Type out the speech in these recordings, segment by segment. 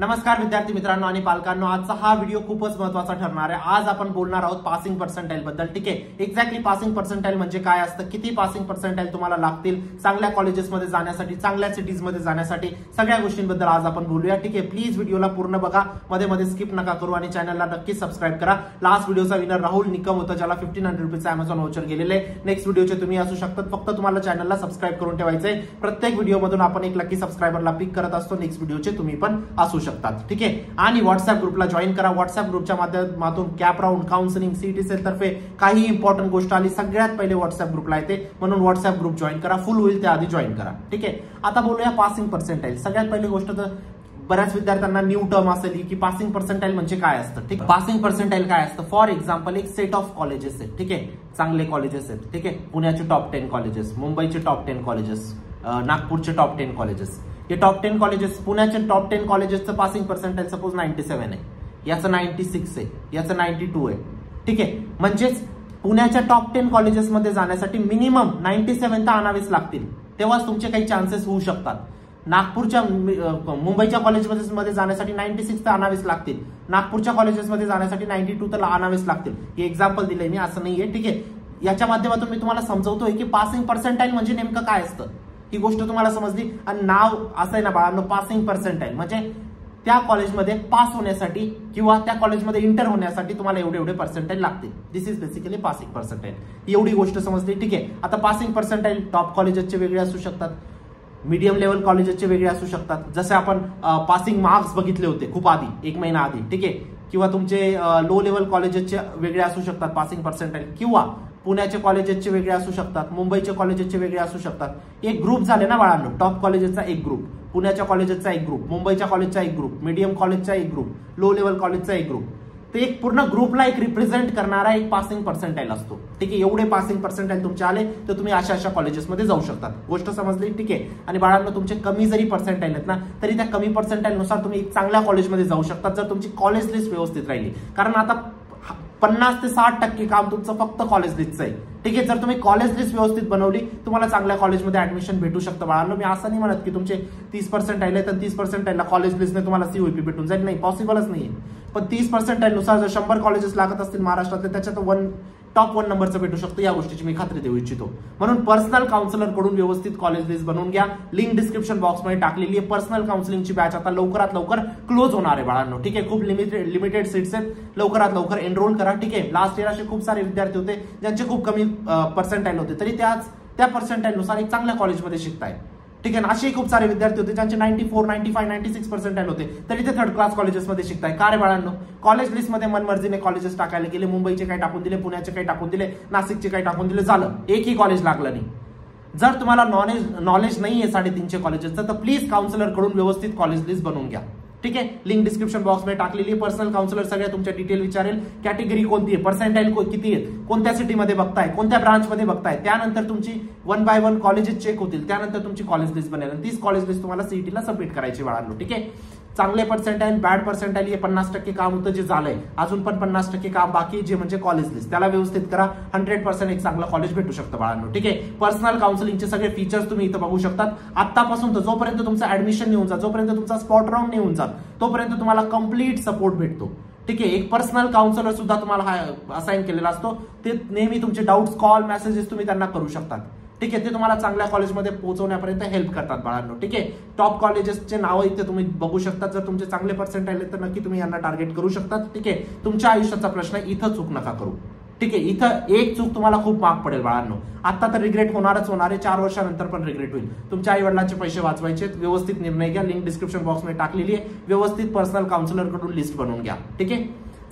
नमस्कार विद्यार्थी मित्रांनो आणि पालकांनो, आजचा हा व्हिडिओ खूपच महत्त्वाचा ठरणार आहे। आज आपण बोलणार आहोत पासिंग पर्सेंटाइल बद्दल। ठीक आहे, एक्झॅक्टली पासिंग पर्सेंटाइल म्हणजे काय असतं, किती पासिंग पर्सेंटाइल तुम्हाला लागतील चांगल्या कॉलेजेसमध्ये जाण्यासाठी, चांगल्या सिटीजमध्ये जाण्यासाठी, सगळ्या गोष्टींबद्दल आज आपण बोलूया। ठीक आहे, प्लीज व्हिडिओला पूर्ण बघा, मध्ये मध्ये स्किप नका करू आणि चॅनलला नक्की सबस्क्राइब करा। लास्ट व्हिडिओचा विनर राहुल निकम होता, ज्याला 1500 रुपीचे Amazon व्हाउचर गेलेले। नेक्स्ट व्हिडिओचे तुम्ही असू शकतात, फक्त तुम्हाला चॅनलला सबस्क्राइब करून ठेवायचंय। प्रत्येक व्हिडिओमधून आपण एक लकी सबस्क्राइबरला पिक करत असतो। नेक्स्ट व्हिडिओचे तुम्ही पण असू शकतात। ठीक आहे, आणि व्हॉट्सअप ग्रुपला जॉईन करा। व्हॉट्सअप ग्रुपच्या माध्यमातून CAP round, counselling, CET cell तर्फे काही इंपॉर्टंट गोष्ट आली सगळ्यात पहिले व्हॉट्सअप ग्रुपला येते, म्हणून व्हॉट्सअप ग्रुप जॉईन करा। फुल होईल त्याआधी जॉईन करा। ठीक आहे, आता बोलूया पासिंग पर्सेंटाइल। सगळ्यात पहिली गोष्ट तर बऱ्याच विद्यार्थ्यांना न्यू टर्म असेल की पासिंग पर्सेंटाइल म्हणजे काय असतं। ठीक, पासिंग पर्सेंटाइल काय असतं? फॉर एक्झाम्पल, एक सेट ऑफ कॉलेजेस आहेत। ठीक आहे, चांगले कॉलेजेस आहेत। ठीक आहे, पुण्याचे टॉप 10 कॉलेजेस, मुंबईचे टॉप 10 कॉलेजेस, नागपूरचे टॉप 10 कॉलेजेस। हे टॉप 10 कॉलेजेस, पुण्याचे टॉप 10 कॉलेजेसचं पासिंग पर्सेंटाइल सपोज 97 आहे, याचं 96 आहे, याचं 92 आहे। ठीक आहे, म्हणजेच पुण्याच्या टॉप 10 कॉलेजेसमध्ये जाण्यासाठी मिनिमम 97 तर आणावेच लागतील, तेव्हाच तुमचे काही चान्सेस होऊ शकतात। नागपूरच्या, मुंबईच्या कॉलेजमध्ये जाण्यासाठी 96 तर आणावेच लागतील, नागपूरच्या कॉलेजेसमध्ये जाण्यासाठी 92 तर आणावेच लागतील। हे एक्झाम्पल दिलंय मी, असं नाहीये। ठीक आहे, याच्या माध्यमातून मी तुम्हाला समजवतोय की पासिंग पर्सेंटाइल म्हणजे नेमकं काय असतं, ही गोष्ट तुम्हाला समजली। आणि नाव असं आहे ना बाळांनो, पासिंग पर्सेंटाइल म्हणजे त्या कॉलेजमध्ये पास होण्यासाठी किंवा त्या कॉलेजमध्ये इंटर होण्यासाठी तुम्हाला एवढे एवढे पर्सेंटाइल लागतील। दिस इज बेसिकली पासिंग पर्सेंटाइल। एवढी गोष्ट समजली। ठीक आहे, आता पासिंग पर्सेंटाइल टॉप कॉलेजेसचे वेगळे असू शकतात, मीडियम लेवल कॉलेजेसचे वेगळे असू शकतात, जसे आपण पासिंग मार्क्स बघितले होते खूप आधी, 1 महिना आधी। ठीक आहे, किंवा तुमचे लो लेवल कॉलेजेसचे वेगळे असू शकतात पासिंग पर्सेंटाइल, किंवा पुण्याचे कॉलेजेसचे वेगळे असू शकतात, मुंबईचे कॉलेजेसचे वेगळे असू शकतात। एक ग्रुप झाले ना बाळांनो, टॉप कॉलेजेसचा एक ग्रुप, पुण्याच्या कॉलेजेसचा एक ग्रुप, मुंबईच्या कॉलेजचा एक ग्रुप, मीडियम कॉलेजचा एक ग्रुप, लो लेवल कॉलेजचा एक ग्रुप। ते एक पूर्ण ग्रुपला एक रिप्रेझेंट करणारा एक पासिंग पर्सेंटाइल असतो। ठीक आहे, एवढे पासिंग पर्सेंटाइल तुमचे आले तर तुम्ही अशा अशा कॉलेजेसमध्ये जाऊ शकतात। गोष्ट समजली? ठीक आहे, आणि बाळांनो तुमचे कमी जरी पर्सेंटाइल आहेत ना, तरी त्या कमी पर्सेंटाइल नुसार तुम्ही एक चांगल्या कॉलेजमध्ये जाऊ शकतात, जर तुमची कॉलेज लिस्ट व्यवस्थित राहिली। कारण आता 50 ते 60% काम तुमचं फक्त कॉलेज लिस्टचं आहे। ठीक आहे, जर तुम्ही कॉलेज लिस्ट व्यवस्थित बनवली, तुम्हाला चांगल्या कॉलेजमध्ये ऍडमिशन भेटू शकतं बाळांनो। मी असं नाही म्हणत की तुमचे 30% आले तर 30% कॉलेज लिस्टने तुम्हाला सीओपी भेटून जाईल, नाही, पॉसिबलच नाहीये। पण 30% नुसार जर 100 कॉलेजेस लागत असतील महाराष्ट्रातले, त्याच्यात टॉप 1 नंबरचं भेटू शकतं, या गोष्टीची मी खात्री देऊ इच्छितो। म्हणून पर्सनल काउन्सिलर कडून व्यवस्थित कॉलेज लिस्ट बनवून घ्या। लिंक डिस्क्रिप्शन बॉक्समध्ये टाकलेली आहे। पर्सनल काउन्सिलिंगची बॅच आता लवकरात लवकर क्लोज होणार आहे बाळांनो। ठीक आहे, खूप लिमिटेड सीट्स आहेत, लवकरात लवकर एनरोल करा। ठीक आहे, लास्ट इयर असे खूप सारे विद्यार्थी होते ज्यांचे खूप कमी पर्सेंटाइल होते, तरी त्या पर्सेंटाइल नुसार एक चांगल्या कॉलेजमध्ये शिकताय। ठीक आहे ना, असे खूप सारे विद्यार्थी होते ज्यांचे 94, 95, 96 पर्सेंटाइल होते, तरी ते थर्ड क्लास कॉलेजेसमध्ये शिकताय। का रे बाळांनो? कॉलेज लिस्टमध्ये मनमर्जीने कॉलेजेस टाकायला गेले, मुंबईचे काही टाकून दिले, पुण्याचे काही टाकून दिले, नाशिकचे काही टाकून दिले, झालं, एकही कॉलेज लागलं नाही। जर तुम्हाला नॉलेज नाहीये 350 कॉलेजेसचं, तर प्लीज काउन्सिलर कडून व्यवस्थित कॉलेज लिस्ट बनवून घ्या। ठीक आहे, लिंक डिस्क्रिप्शन बॉक्समध्ये टाकलेली। पर्सनल काउन्सिलर सगळ्या तुमच्या डिटेल विचारेल, कॅटेगरी कोणती आहे, पर्सेंटाइल किती आहेत, कोणत्या सिटीमध्ये बघताय, कोणत्या ब्रांचमध्ये बघताय, त्यानंतर तुमची 1 बाय 1 कॉलेजेस चेक होतील, त्यानंतर तुमची कॉलेज लिस्ट बनेल आणि तीच कॉलेज लिस्ट तुम्हाला सीईटीला सबमिट करायची बाळांनो। ठीक आहे, चांगले पर्सेंटाइल, बॅड पर्सेंटाइल, हे 50% काम होतं जे झालंय, अजून पण 50% काम बाकी, जे म्हणजे कॉलेज लिस्ट, त्याला व्यवस्थित करा। 100% एक चांगलं कॉलेज भेटू शकतं बाळांनो। ठीक आहे, पर्सनल काउन्सिलिंगचे सगळे फीचर्स तुम्ही इथं बघू शकतात। आतापासून तर जोपर्यंत तुमचं ऍडमिशन नाही होऊन जात, जोपर्यंत तुमचा स्पॉट राऊंड नाही होऊन जात, तोपर्यंत तुम्हाला कंप्लीट सपोर्ट भेटतो। ठीक आहे, एक पर्सनल काउन्सिलर सुद्धा तुम्हाला असाइन केलेला असतो, ते नेहमी तुमचे डाऊट्स, कॉल, मेसेजेस तुम्ही त्यांना करू शकतात। ठीक आहे, ते तुम्हाला चांगल्या कॉलेजमध्ये पोहोचवण्यापर्यंत हेल्प करतात बाळांनो। ठीक आहे, टॉप कॉलेजेसचे नावं इथे तुम्ही बघू शकता। जर तुमचे चांगले पर्सेंटाइल आहेत तर नक्की तुम्ही यांना टार्गेट करू शकतात। ठीक आहे, तुमच्या आयुष्याचा प्रश्न इथं चूक नका करू। ठीक आहे, इथं एक चूक तुम्हाला खूप मार्क पडेल बाळांनो। आता तर रिग्रेट होणारच होणार आहे, 4 वर्षानंतर पण रिग्रेट होईल। तुमच्या आई वडिलांचे पैसे वाचवायचे, व्यवस्थित निर्णय घ्या। लिंक डिस्क्रिप्शन बॉक्समध्ये टाकलेली आहे, व्यवस्थित पर्सनल काउन्सिलर कडून लिस्ट बनवून घ्या। ठीक आहे,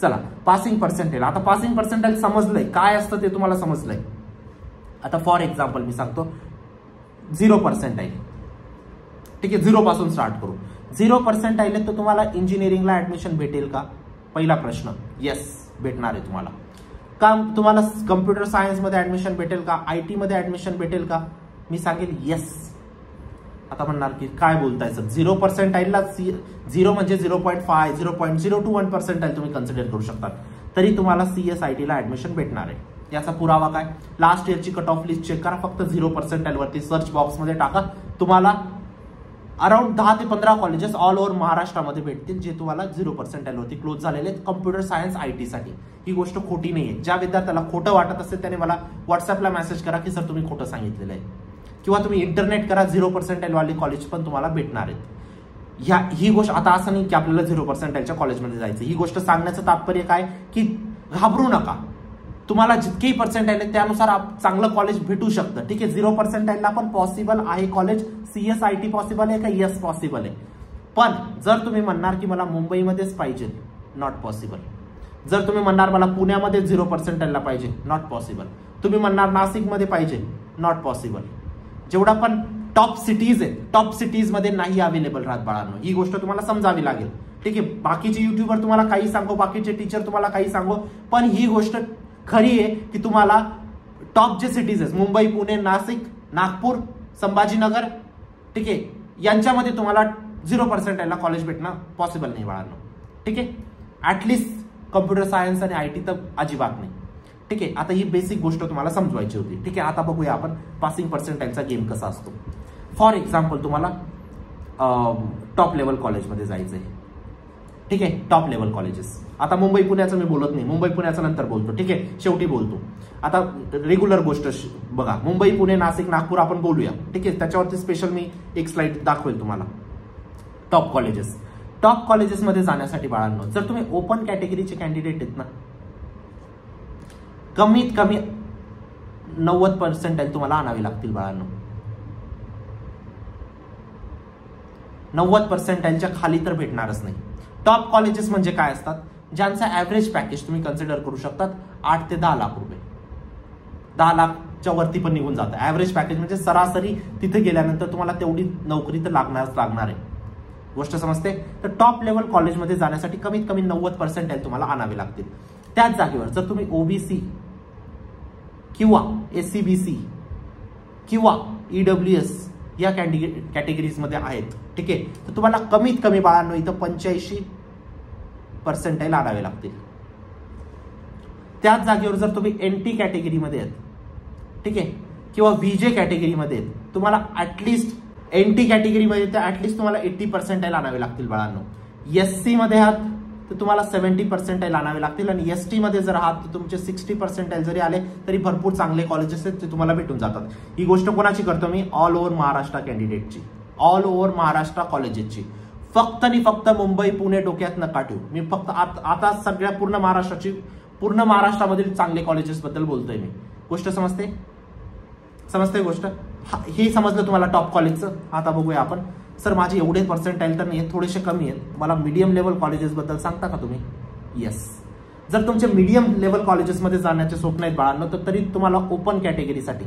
चला, पासिंग पर्सेंटाइल। आता पासिंग पर्सेंटाइल समजलंय काय असतं ते तुम्हाला समजलंय। आता फॉर एक्झाम्पल मी सांगतो, 0 पर्सेंटाइल। ठीक आहे, 0 पासून स्टार्ट करू। 0 पर्सेंटाइल आहे तर तुम्हाला इंजिनिअरिंगला ऍडमिशन भेटेल का? पहिला प्रश्न, येस, भेटणार आहे तुम्हाला। का तुम्हाला कम्प्युटर सायन्स मध्ये ऍडमिशन भेटेल का? IT मध्ये ऍडमिशन भेटेल का? मी सांगेल येस। आता म्हणणार की काय बोलताय सर, 0 पर्सेंटाइलला 0 म्हणजे 0.5, 0.021 पर्सेंटाइल तुम्ही कन्सिडर करू शकता, तरी तुम्हाला CSIT ला ऍडमिशन भेटणार आहे। याचा पुरावा काय? लास्ट इयरची कट ऑफ लिस्ट चेक करा, फक्त 0 पर्सेंटाइल वरती सर्च बॉक्समध्ये टाका, तुम्हाला अराउंड 10 ते 15 कॉलेजेस ऑल ओव्हर महाराष्ट्रामध्ये भेटतील जे तुम्हाला 0% वरती क्लोज झालेले आहेत कम्प्युटर सायन्स IT साठी. ही गोष्ट खोटी नाहीये. ज्या विद्यार्थ्याला खोटं वाटत असेल त्याने मला व्हॉट्सअपला मेसेज करा की सर तुम्ही खोटं सांगितलेलं आहे, किंवा तुम्ही इंटरनेट करा, 0% वाली कॉलेज पण तुम्हाला भेटणार आहेत. ही गोष्ट आता असं नाही की आपल्याला 0% कॉलेजमध्ये जायचं. ही गोष्ट सांगण्याचं तात्पर्य काय की घाबरू नका. तुम्हाला जितकेही पर्सेंटाईल आहे त्यानुसार चांगलं कॉलेज भेटू शकतं. ठीक आहे, 0% ला पण पॉसिबल आहे कॉलेज. CS IT पॉसिबल आहे का? येस पॉसिबल आहे. पण जर तुम्ही म्हणणार की मला मुंबईमध्येच पाहिजे, नॉट पॉसिबल. जर तुम्ही म्हणणार मला पुण्यामध्ये 0% ला पाहिजे, नॉट पॉसिबल. तुम्ही म्हणणार नाशिकमध्ये पाहिजे, नॉट पॉसिबल. जेवढा पण टॉप सिटीज आहेत, टॉप सिटीज मध्ये नाही अवेलेबल राहत बाळांनो. ही गोष्ट तुम्हाला समजावी लागेल. ठीक आहे, बाकीचे युट्यूबर तुम्हाला काही सांगो, बाकीचे टीचर तुम्हाला काही सांगो, पण ही गोष्ट खरी आहे की तुम्हाला टॉप जे सिटीज आहेत, मुंबई, पुणे, नाशिक, नागपूर, संभाजीनगर, ठीक आहे, यांच्यामध्ये तुम्हाला 0% ला कॉलेज भेटणं पॉसिबल नाही बाळांनो. ठीक आहे, ऍटलिस्ट कम्प्युटर सायन्स आणि IT तर अजिबात नाही. ठीक आहे, आता ही बेसिक गोष्ट तुम्हाला समजवायची होती. ठीक आहे, आता बघूया आपण पासिंग पर्सेंटाईलचा गेम कसा असतो. फॉर एक्झाम्पल तुम्हाला टॉप लेवल कॉलेजमध्ये जायचं आहे. ठीक आहे, टॉप लेवल कॉलेजेस. आता मुंबई पुण्याचं मी बोलत नाही, मुंबई पुण्याचं नंतर बोलतो. ठीक आहे, शेवटी बोलतो. आता रेग्युलर गोष्ट बघा, मुंबई, पुणे, नाशिक, नागपूर आपण बोलूया. ठीक आहे, त्याच्यावरती स्पेशल मी एक स्लाइड दाखवेल तुम्हाला. Top colleges. टॉप कॉलेजेसमध्ये जाण्यासाठी बाळांनो, जर तुम्ही ओपन कॅटेगरीचे कॅन्डिडेट आहेत ना, कमीत कमी 90% तुम्हाला आणावी लागतील बाळांनो. 90% खाली तर भेटणारच नाही. टॉप कॉलेजेस म्हणजे काय असतात? ज्यांचा ऍव्हरेज पॅकेज तुम्ही कन्सिडर करू शकतात 8 ते 10 लाख रुपये. 10 लाखच्या वरती पण निघून जातं ऍव्हरेज पॅकेज. म्हणजे सरासरी तिथे गेल्यानंतर तुम्हाला तेवढी नोकरी तर लागणार आहे. गोष्ट समजते? तर टॉप लेवल कॉलेजमध्ये जाण्यासाठी कमीत कमी 90% तुम्हाला आणावे लागतील. त्याच जागेवर जर तुम्ही OBC किंवा SCBC किंवा EWS या कॅटेगरीजमध्ये आहेत, ठीक आहे, तर तुम्हाला कमीत कमी बाळांनो इथं 85% आणावे लागतील. त्याच जागेवर जर तुम्ही NT कॅटेगरीमध्ये आहेत, ठीक आहे, किंवा VJ कॅटेगरीमध्ये आहेत, तुम्हाला ऍटलिस्ट NT कॅटेगरीमध्ये तर ऍटलिस्ट तुम्हाला 80% आणावे लागतील बाळांनो. SC मध्ये आहात तर तुम्हाला 70% आणावे लागतील, आणि ST मध्ये जर आहात तर तुमचे 60% जरी आले तरी भरपूर चांगले कॉलेजेस आहेत ते तुम्हाला भेटून जातात. ही गोष्ट कोणाची करतो मी? ऑल ओव्हर महाराष्ट्र कॅन्डिडेटची, ऑल ओव्हर महाराष्ट्र कॉलेजेसची. फक्त आणि फक्त मुंबई पुणे डोक्यात नका ठेवू. मी फक्त आता सगळ्या पूर्ण महाराष्ट्रामधील चांगले कॉलेजेस बद्दल बोलतोय मी. गोष्ट समजते? गोष्ट हे समजलं तुम्हाला टॉप कॉलेजचं. आता बघूया आपण. सर माझे एवढे पर्सेंटाईल तर नाही, थोडेसे कमी आहेत, मला मीडियम लेवल कॉलेजेस बद्दल सांगता का तुम्ही? येस. जर तुमचे मीडियम लेवल कॉलेजेसमध्ये जाण्याचे स्वप्न आहेत बाळांनो, तर तरी तुम्हाला ओपन कॅटेगरीसाठी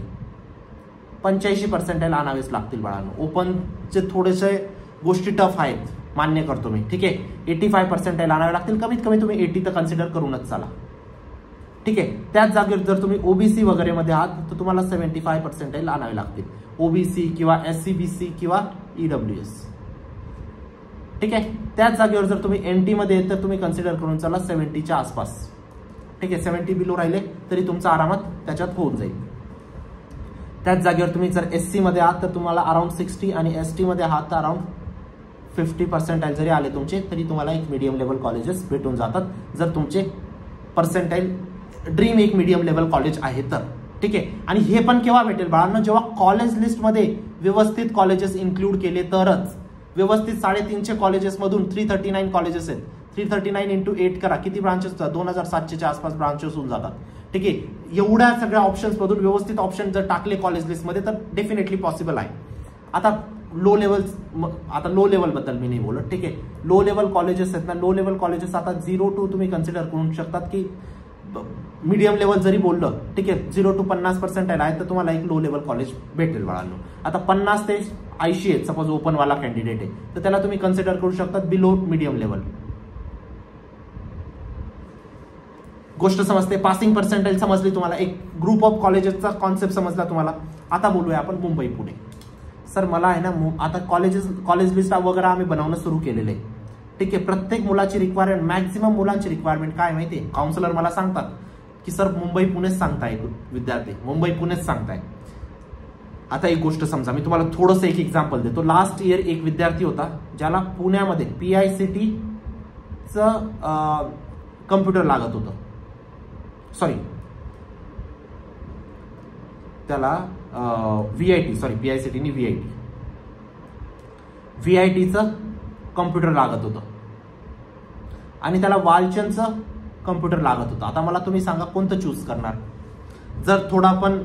85% आणावेच लागतील बाळांनो. ओपनचे थोडेसे गोष्टी टफ आहेत, मान्य करतो मी. ठीक आहे, 85% आणावे लागतील. कमीत कमी तुम्ही 80 तर कन्सिडर करूनच चाला. ठीक आहे, त्याच जागेवर जर तुम्ही OBC वगैरे मध्ये आहात तर तुम्हाला 75% आणावे लागतील. OBC किंवा SCBC किंवा EWS. ठीक आहे, त्याच जागेवर जर तुम्ही NT मध्ये येत तर तुम्ही कन्सिडर करून चला 70च्या आसपास. ठीक आहे, 70 बिलो राहिले तरी तुमचं आरामात त्याच्यात होऊन जाईल. त्याच जागेवर तुम्ही जर SC मध्ये आहात तर तुम्हाला अराउंड 60, आणि ST मध्ये आहात तर अराउंड 50% जरी आले तुमचे तरी तुम्हाला एक मीडियम लेवल कॉलेजेस भेटून जातात. जर तुमचे पर्सेंटाईल ड्रीम एक मीडियम लेवल कॉलेज आहे तर. ठीक आहे, आणि हे पण केव्हा भेटेल बाळांनो? जेव्हा कॉलेज लिस्टमध्ये व्यवस्थित कॉलेजेस इन्क्लूड केले तरच. व्यवस्थित 350 कॉलेजेस मधून 339 कॉलेजेस आहेत. 339 × 8 करा, किती ब्रांचेस? 2700च्या आसपास ब्रांचेस होऊन जातात. ठीक आहे, एवढ्या सगळ्या ऑप्शन्स मधून व्यवस्थित ऑप्शन जर टाकले कॉलेज लिस्टमध्ये तर डेफिनेटली पॉसिबल आहे. आता लो लेवल बद्दल मी नाही बोलत. ठीक आहे, लो लेवल कॉलेजेस आहेत ना, लो लेवल कॉलेजेस आता 0 to तुम्ही कन्सिडर करू शकतात की मीडियम लेवल जरी बोललं, ठीक आहे, 0 to 50% आहे तर तुम्हाला एक लो लेवल कॉलेज भेटेल बाळांनो. आता 50 ते 80 आहेत सपोज ओपनवाला कॅन्डिडेट आहे तर त्याला तुम्ही कन्सिडर करू शकतात बिलो मीडियम लेवल. गोष्ट समजते? पासिंग पर्सेंटाईल समजली तुम्हाला, एक ग्रुप ऑफ कॉलेजेसचा कॉन्सेप्ट समजला तुम्हाला. आता बोलूया आपण मुंबई पुणे. सर मला आहे ना आता कॉलेज लिस्ट वगैरे आम्ही बनवणं सुरू केलेलं आहे. ठीक आहे, प्रत्येक मुलाची रिक्वायरमेंट, मॅक्झिमम मुलांची रिक्वायरमेंट काय माहितीये? काउन्सिलर मला सांगतात की सर मुंबई पुणेच सांगताय विद्यार्थी, मुंबई पुणेच सांगताय. आता एक गोष्ट समजा, मी तुम्हाला थोडंसं एक एक्झाम्पल देतो. लास्ट इयर एक विद्यार्थी होता ज्याला पुण्यामध्ये PICT चं कम्प्युटर लागत होतं. सॉरी, त्याला VIT, सॉरी PICT नि VITचं कम्प्युटर लागत होतं आणि त्याला वालचंदचं कम्प्युटर लागत होतं. आता मला तुम्ही सांगा कोणतं चूज करणार? जर थोडा पण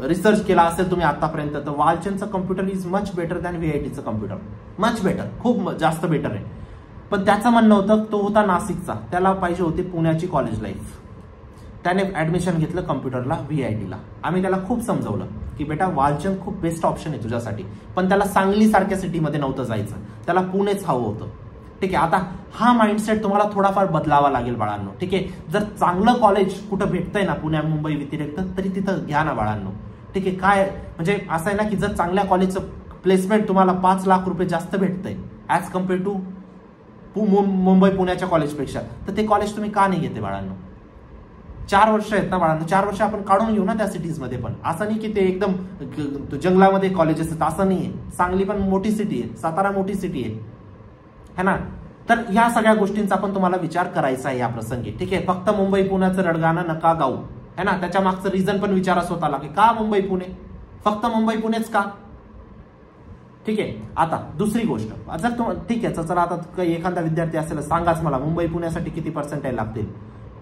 रिसर्च केला असेल तुम्ही आतापर्यंत तर वालचंदचं computer is much better than VITचं कम्प्युटर. मच बेटर, खूप जास्त बेटर आहे. पण त्याचं म्हणणं होतं, तो होता नाशिकचा, त्याला पाहिजे होती पुण्याची कॉलेज लाईफ. त्याने ऍडमिशन घेतलं कम्प्युटरला VITला. आम्ही त्याला खूप समजवलं की बेटा वालचंद खूप बेस्ट ऑप्शन आहे तुझ्यासाठी, पण त्याला सांगली सारख्या सिटीमध्ये नव्हतं जायचं, त्याला पुणेच हवं होतं. ठीक आहे, आता हा माइंडसेट तुम्हाला थोडाफार बदलावा लागेल बाळांनो. ठीक आहे, जर चांगलं कॉलेज कुठं भेटतंय ना पुण्या मुंबई व्यतिरिक्त तरी तिथं घ्या ना बाळांनो. ठीक आहे, काय म्हणजे असं आहे ना की जर चांगल्या कॉलेजचं प्लेसमेंट तुम्हाला 5 लाख रुपये जास्त भेटतंय ऍज कम्पेअर टू मुंबई पुण्याच्या कॉलेजपेक्षा, तर ते कॉलेज तुम्ही का नाही घेते बाळांनो? 4 वर्ष आहेत ना बाळांनो, 4 वर्ष आपण काढून घेऊ ना त्या सिटीजमध्ये. पण असं नाही की ते एकदम जंगलामध्ये कॉलेजेस आहेत, असं नाहीये. सांगली पण मोठी सिटी आहे, सातारा मोठी सिटी आहे ना. तर ह्या सगळ्या गोष्टींचा पण तुम्हाला विचार करायचा आहे या प्रसंगी. ठीक आहे, फक्त मुंबई पुण्याचं रडगाणं नका गाऊ, है ना. त्याच्या मागचं रिझन पण विचारा स्वतःला की का मुंबई पुणे, फक्त मुंबई पुणेच का? ठीक आहे, आता दुसरी गोष्ट, जर ठीक आहे चला आता एखादा विद्यार्थी असेल सांगाच मला मुंबई पुण्यासाठी किती पर्सेंटाईल लागतील.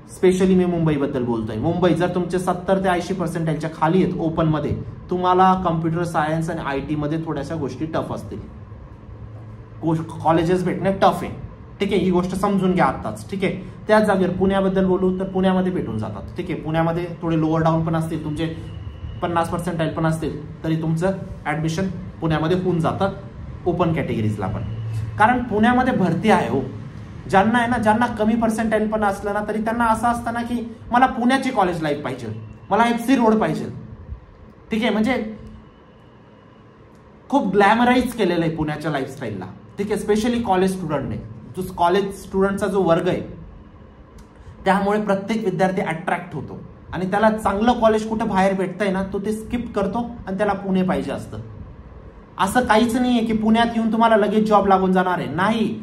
स्पेशली मी मुंबईबद्दल बोलतोय. मुंबई जर तुमचे 70 ते 80% खाली आहेत ओपन मध्ये, तुम्हाला कम्प्युटर सायन्स आणि IT मध्ये थोड्याशा गोष्टी टफ असतील, कॉलेजेस भेटणे टफ आहे. ठीक आहे, ही गोष्ट समजून घ्या आत्ताच. ठीक आहे, त्याच जागेवर पुण्याबद्दल बोलू तर पुण्यामध्ये भेटून जातात. ठीक आहे, पुण्यामध्ये थोडे लोअर डाऊन पण असतील, तुमचे 50% पण असतील तरी तुमचं ऍडमिशन पुण्यामध्ये होऊन जातं ओपन कॅटेगरीजला पण. कारण पुण्यामध्ये भरती आहे हो. ज्यांना आहे ना, ज्यांना कमी पर्सेंटाईल पण असलं ना तरी त्यांना असं असतं ना की मला पुण्याची कॉलेज लाईफ पाहिजे, मला FC रोड पाहिजे. ठीक आहे, म्हणजे खूप ग्लॅमराईज केलेलं आहे पुण्याच्या लाईफस्टाईलला. ठीक आहे, स्पेशली कॉलेज स्टुडंटने, जो कॉलेज स्टुडंटचा जो वर्ग आहे त्यामुळे प्रत्येक विद्यार्थी अट्रॅक्ट होतो आणि त्याला चांगलं कॉलेज कुठं बाहेर भेटतंय ना तो ते स्किप करतो आणि त्याला पुणे पाहिजे असतं. असं काहीच नाहीये की पुण्यात येऊन तुम्हाला लगेच जॉब लागून जाणार आहे. नाही,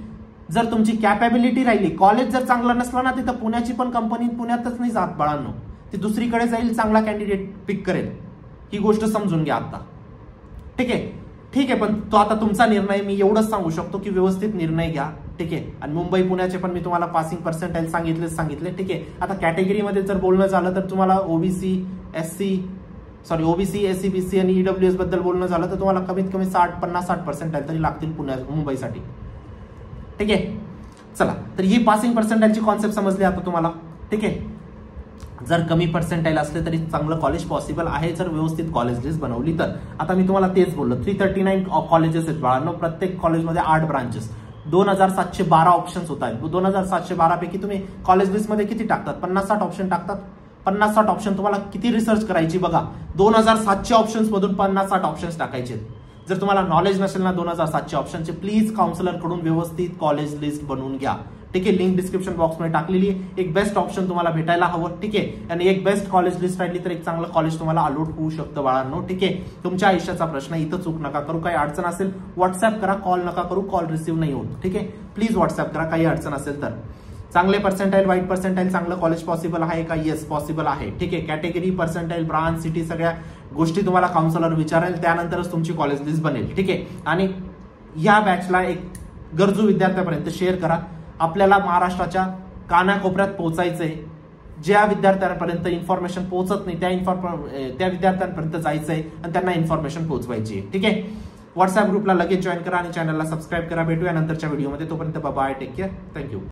जर तुमची कॅपॅबिलिटी राहिली, कॉलेज जर चांगलं नसलं ना तिथं पुण्याची पण कंपनी पुण्यातच नाही जात बाळांनो, ती दुसरीकडे जाईल, चांगला कॅन्डिडेट पिक करेल. ही गोष्ट समजून घ्या आता. ठीक आहे, ठीक आहे, पण तो आता तुमचा निर्णय. मी एवढंच सांगू शकतो की व्यवस्थित निर्णय घ्या. ठीक आहे, आणि मुंबई पुण्याचे पण मी तुम्हाला पासिंग पर्सेंटाईल सांगितले. ठीक आहे, आता कॅटेगरीमध्ये जर बोलणं झालं तर तुम्हाला OBC SC BC आणि EWS बद्दल बोलणं झालं तर तुम्हाला कमीत कमी 50-60 पर्सेंटाईल तरी लागतील मुंबईसाठी. ठीक आहे, चला तर ही पासिंग पर्सेंटाईलची कॉन्सेप्ट समजली आता तुम्हाला. ठीक आहे, जर कमी पर्सेंटाईल असले तरी चांगलं कॉलेज पॉसिबल आहे जर व्यवस्थित कॉलेज लिस्ट बनवली तर. आता मी तुम्हाला तेच बोललो, 339 कॉलेजेस आहेत बाळांनो, प्रत्येक कॉलेजमध्ये 8 ब्रांचेस, 2712 ऑप्शन्स होत आहेत. 2712 पैकी तुम्ही कॉलेज लिस्टमध्ये किती टाकतात? 50-60 ऑप्शन टाकतात. 50-60 ऑप्शन तुम्हाला किती रिसर्च करायची बघा. 2700 ऑप्शन्स मधून 50-60 ऑप्शन्स टाकायचे. जर तुम्हाला नॉलेज नसेल ना 2700 ऑप्शनचे, प्लीज काउन्सिलर कडून व्यवस्थित कॉलेज लिस्ट बनवून घ्या. ठीक आहे, लिंक डिस्क्रिप्शन बॉक्समध्ये टाकलेली आहे. एक बेस्ट ऑप्शन तुम्हाला भेटायला हवं. ठीक आहे, आणि एक बेस्ट कॉलेज लिस्ट राहिली तर एक चांगलं कॉलेज तुम्हाला अलॉट होऊ शकतं बाळांनो. ठीक आहे, तुमच्या आयुष्याचा प्रश्न, इथं चूक नका करू. काही अडचण असेल व्हॉट्सअप करा, कॉल नका करू, कॉल रिसिव्ह नाही होत. ठीक आहे, प्लीज व्हॉट्सअप करा काही अडचण असेल तर. चांगले पर्सेंटाईल, वाईट पर्सेंटाईल, चांगलं कॉलेज पॉसिबल आहे का? येस पॉसिबल आहे. ठीक आहे, कॅटेगरी, पर्सेंटाईल, ब्रांच, सिटी सगळ्या गोष्टी तुम्हाला काउन्सिलर विचारेल, त्यानंतरच तुमची कॉलेज लिस्ट बनेल. ठीक आहे, आणि या बॅचला एक गरजू विद्यार्थ्यापर्यंत शेअर करा. आपल्याला महाराष्ट्राच्या कानाकोपऱ्यात पोहोचायचंय. ज्या विद्यार्थ्यांपर्यंत इन्फॉर्मेशन पोहोचत नाही त्या विद्यार्थ्यांपर्यंत जायचंय आणि त्यांना इन्फॉर्मेशन पोहोचवायची. ठीक आहे, व्हॉट्सअप ग्रुपला लगेच जॉईन करा आणि चॅनलला सबस्क्राईब करा. भेटूया नंतरच्या व्हिडिओमध्ये. तोपर्यंत बाय, टेक केअर, थँक्यू.